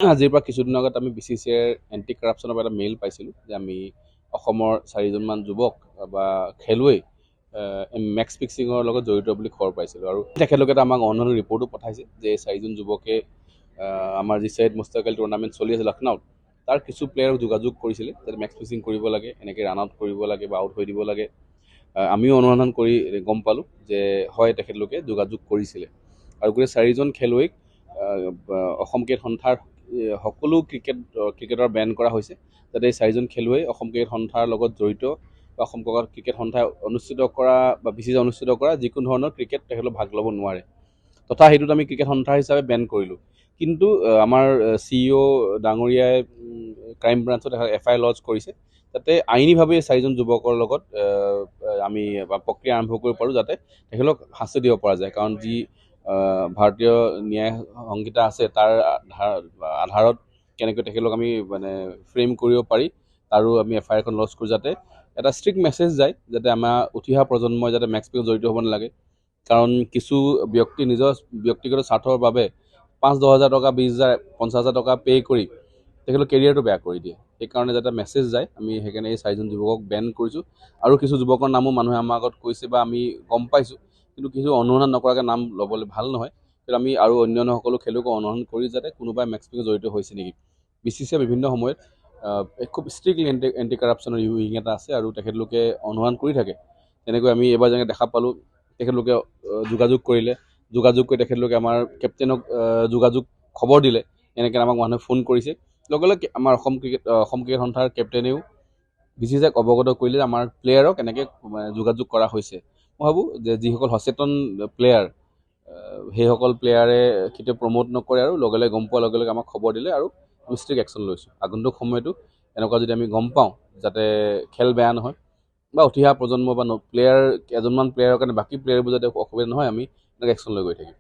আজিৰ পৰা কিছুদিন আগত আমি BCCIৰ এণ্টি কৰাপশ্যনৰ পৰা এটা মেইল পাইছিলোঁ যে আমি অসমৰ 4জনমান যুৱক বা খেলুৱৈ মেক্স ফিক্সিঙৰ লগত জড়িত বুলি খবৰ পাইছিলোঁ আৰু তেখেতলোকে আমাক অনলাইন ৰিপৰ্টো পঠাইছে যে 4জন যুৱকে আমাৰ যি সৈয়দ মুস্তাক আলী টুৰ্ণামেণ্ট চলি আছে লক্ষ্ণৌত তাৰ কিছু প্লেয়াৰক যোগাযোগ কৰিছিলে যাতে মেক্স ফিক্সিং কৰিব লাগে, এনেকৈ ৰান আউট কৰিব লাগে বা আউট হৈ দিব লাগে। আমিও অনুসন্ধান কৰি গম পালোঁ যে হয় তেখেতলোকে যোগাযোগ কৰিছিলে আৰু গোটেই 4জন খেলুৱৈক অসম ক্ৰিকেট সন্থাৰ সকলো ক্ৰিকেটৰ বেন কৰা হৈছে যাতে এই 4জন খেলুৱৈ অসম ক্ৰিকেট সন্থাৰ লগত জড়িত বা অসম ক্ৰিকেট সন্থাই অনুষ্ঠিত কৰা বা BCCI অনুষ্ঠিত কৰা যিকোনো ধৰণৰ ক্ৰিকেট তেখেতলোক ভাগ ল'ব নোৱাৰে। তথা সেইটোত আমি ক্ৰিকেট সন্থা হিচাপে বেন কৰিলোঁ। কিন্তু আমাৰ CEO ডাঙৰীয়াই ক্ৰাইম ব্ৰাঞ্চত FIR লজ কৰিছে যাতে আইনীভাৱে 4জন যুৱকৰ লগত আমি প্ৰক্ৰিয়া আৰম্ভ কৰিব পাৰোঁ যাতে তেখেতলোক শাস্তি দিব পৰা যায়। কাৰণ যি ভাৰতীয় ন্যায় সংহিতা আছে তাৰ আধাৰত কেনেকৈ তেখেতলোক আমি ফ্ৰেম কৰিব পাৰি তাৰো আমি FIR এখন লজ কৰোঁ যাতে এটা ষ্ট্ৰিক্ট মেছেজ যায় যাতে আমাৰ উঠি অহা প্ৰজন্মই যাতে মেক্স ফিক্সিঙত জড়িত হ'ব নালাগে। কাৰণ কিছু ব্যক্তি নিজৰ ব্যক্তিগত স্বাৰ্থৰ বাবে 5-10 হাজাৰ টকা, 20,000, 50,000 টকা পে' কৰি তেখেতলোক কেৰিয়াৰটো বেয়া কৰি দিয়ে। সেইকাৰণে যাতে মেছেজ যায় আমি সেইকাৰণে এই 4জন যুৱকক বেন কৰিছোঁ। আৰু কিছু যুৱকৰ নামো মানুহে আমাৰ আগত কৈছে বা আমি গম পাইছোঁ, কিন্তু কিছু অনুসন্ধান নকৰাকৈ নাম ল'বলৈ ভাল নহয়। কিন্তু আমি আৰু অন্যান্য সকলো খেলুৱৈক অনুসৰণ কৰি যাতে কোনোবাই মেক্স ফিক্সিঙত জড়িত হৈছে নেকি। BCCI বিভিন্ন সময়ত খুব ষ্ট্ৰিক্টলি এণ্টি কৰাপশ্যনৰ উইং এটা আছে আৰু তেখেতলোকে অনুসৰণ কৰি থাকে। তেনেকৈ আমি এবাৰ যেনেকৈ দেখা পালোঁ তেখেতলোকে যোগাযোগ কৰিলে, যোগাযোগ কৰি তেখেতলোকে আমাৰ কেপ্টেইনক খবৰ দিলে, এনেকৈ আমাক মানুহে ফোন কৰিছে। লগে লগে আমাৰ অসম ক্ৰিকেট সন্থাৰ কেপ্টেইনেও BCCIক অৱগত কৰিলে যে আমাৰ প্লেয়াৰক এনেকৈ যোগাযোগ কৰা হৈছে। মই ভাবোঁ যে যিসকল সচেতন প্লেয়াৰ সেইসকল প্লেয়াৰে কেতিয়াও প্ৰমোট নকৰে আৰু লগে লগে গম পোৱাৰ লগে লগে আমাক খবৰ দিলে আৰু আমি ষ্ট্ৰিক্ট একশ্যন লৈছোঁ। আগন্তুক সময়তো এনেকুৱা যদি আমি গম পাওঁ যাতে খেল বেয়া নহয় বা উঠি অহা প্ৰজন্ম বা এজনমান প্লেয়াৰৰ কাৰণে বাকী প্লেয়াৰবোৰ যাতে অসুবিধা নহয় আমি এনেকৈ একশ্যন লৈ গৈ থাকিম।